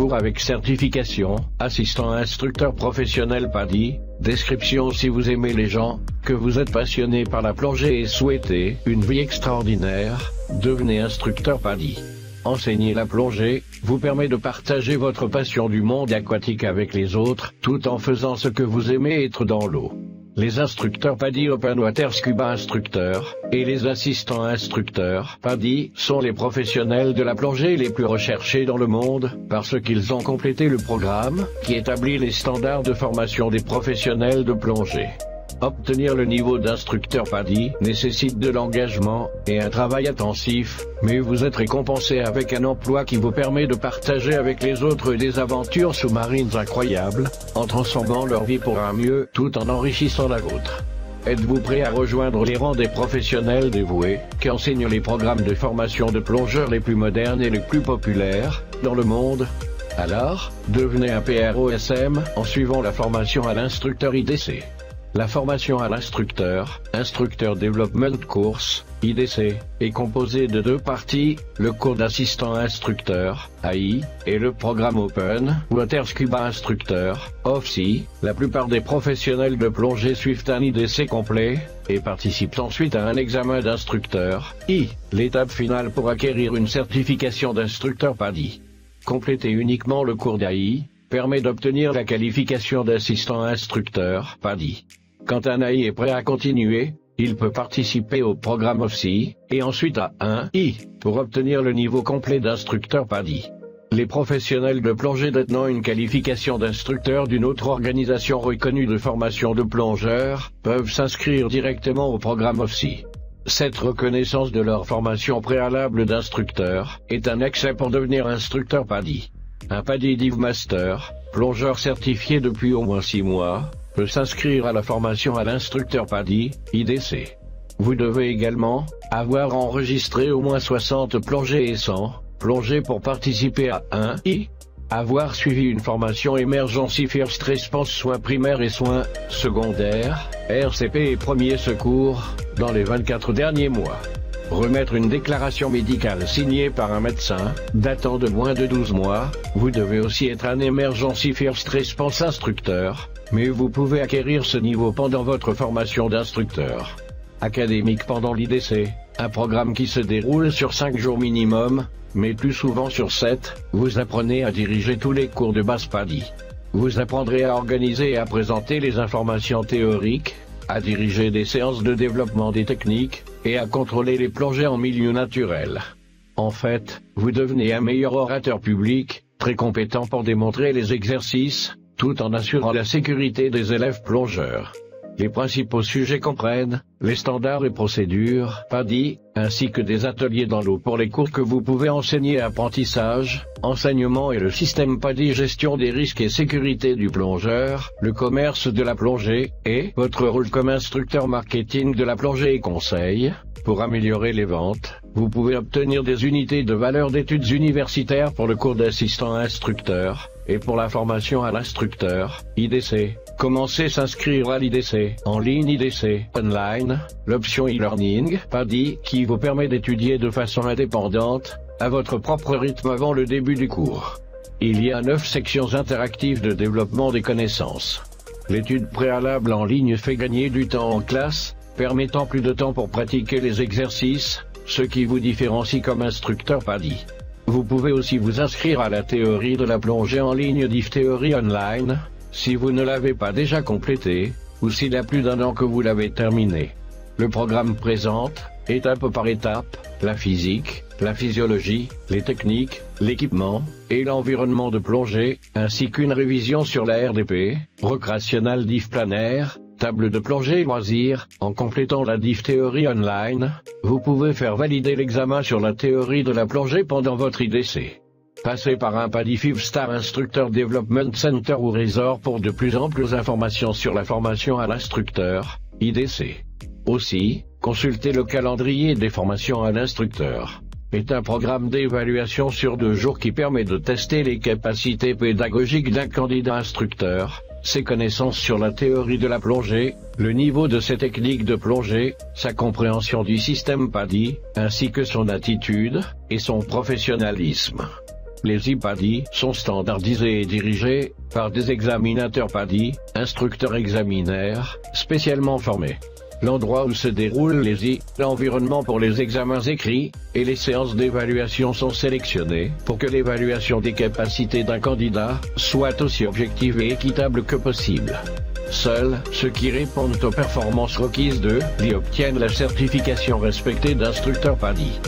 cours avec certification, assistant instructeur professionnel PADI, description si vous aimez les gens, que vous êtes passionné par la plongée et souhaitez une vie extraordinaire, devenez instructeur PADI. Enseigner la plongée vous permet de partager votre passion du monde aquatique avec les autres, tout en faisant ce que vous aimez être dans l'eau. Les instructeurs PADI Open Water Scuba Instructeurs et les assistants instructeurs PADI sont les professionnels de la plongée les plus recherchés dans le monde, parce qu'ils ont complété le programme qui établit les standards de formation des professionnels de plongée. Obtenir le niveau d'instructeur PADI nécessite de l'engagement et un travail intensif, mais vous êtes récompensé avec un emploi qui vous permet de partager avec les autres des aventures sous-marines incroyables, en transformant leur vie pour un mieux tout en enrichissant la vôtre. Êtes-vous prêt à rejoindre les rangs des professionnels dévoués, qui enseignent les programmes de formation de plongeurs les plus modernes et les plus populaires dans le monde? Alors, devenez un PROSM en suivant la formation à l'instructeur IDC. La formation à l'instructeur, Instructor Development Course, IDC, est composée de 2 parties, le cours d'assistant instructeur, AI, et le programme Open Water Scuba Instructeur, OFSI. La plupart des professionnels de plongée suivent un IDC complet, et participent ensuite à un examen d'instructeur, I, l'étape finale pour acquérir une certification d'instructeur PADI. Compléter uniquement le cours d'AI permet d'obtenir la qualification d'assistant instructeur PADI. Quand un AI est prêt à continuer, il peut participer au programme OFSI, et ensuite à un I, pour obtenir le niveau complet d'instructeur PADI. Les professionnels de plongée détenant une qualification d'instructeur d'une autre organisation reconnue de formation de plongeurs, peuvent s'inscrire directement au programme OFSI. Cette reconnaissance de leur formation préalable d'instructeur est un accès pour devenir instructeur PADI. Un PADI Dive Master, plongeur certifié depuis au moins 6 mois, peut s'inscrire à la formation à l'instructeur PADI, IDC. Vous devez également avoir enregistré au moins 60 plongées et 100 plongées pour participer à un I. Avoir suivi une formation Emergency First Response soins primaires et soins secondaires, RCP et premiers secours, dans les 24 derniers mois. Remettre une déclaration médicale signée par un médecin, datant de moins de 12 mois, vous devez aussi être un Emergency First Response instructeur, mais vous pouvez acquérir ce niveau pendant votre formation d'instructeur académique pendant l'IDC, un programme qui se déroule sur 5 jours minimum, mais plus souvent sur 7, vous apprenez à diriger tous les cours de base PADI. Vous apprendrez à organiser et à présenter les informations théoriques, à diriger des séances de développement des techniques, et à contrôler les plongées en milieu naturel. En fait, vous devenez un meilleur orateur public, très compétent pour démontrer les exercices, tout en assurant la sécurité des élèves plongeurs. Les principaux sujets comprennent les standards et procédures PADI, ainsi que des ateliers dans l'eau pour les cours que vous pouvez enseigner apprentissage, enseignement et le système PADI gestion des risques et sécurité du plongeur, le commerce de la plongée, et votre rôle comme instructeur marketing de la plongée et conseil. Pour améliorer les ventes, vous pouvez obtenir des unités de valeur d'études universitaires pour le cours d'assistant instructeur, et pour la formation à l'instructeur, IDC. Commencez à s'inscrire à l'IDC, en ligne IDC, online, l'option e-learning, PADI, qui vous permet d'étudier de façon indépendante, à votre propre rythme avant le début du cours. Il y a 9 sections interactives de développement des connaissances. L'étude préalable en ligne fait gagner du temps en classe, permettant plus de temps pour pratiquer les exercices, ce qui vous différencie comme instructeur PADI. Vous pouvez aussi vous inscrire à la théorie de la plongée en ligne Dive Theory Online, si vous ne l'avez pas déjà complété, ou s'il y a plus d'1 an que vous l'avez terminé. Le programme présente, étape par étape, la physique, la physiologie, les techniques, l'équipement, et l'environnement de plongée, ainsi qu'une révision sur la RDP, Recreational Dive Planner, table de plongée et loisirs. En complétant la Dive Theory Online, vous pouvez faire valider l'examen sur la théorie de la plongée pendant votre IDC. Passez par un PADI 5-Star Instructor Development Center ou Resort pour de plus amples informations sur la formation à l'instructeur, IDC. Aussi, consultez le calendrier des formations à l'instructeur. Est un programme d'évaluation sur 2 jours qui permet de tester les capacités pédagogiques d'un candidat instructeur, ses connaissances sur la théorie de la plongée, le niveau de ses techniques de plongée, sa compréhension du système PADI, ainsi que son attitude et son professionnalisme. Les IPADI sont standardisés et dirigés par des examinateurs PADI, instructeurs examinaires, spécialement formés. L'endroit où se déroulent les l'environnement pour les examens écrits, et les séances d'évaluation sont sélectionnés pour que l'évaluation des capacités d'un candidat soit aussi objective et équitable que possible. Seuls ceux qui répondent aux performances requises d'eux obtiennent la certification respectée d'instructeur PADI.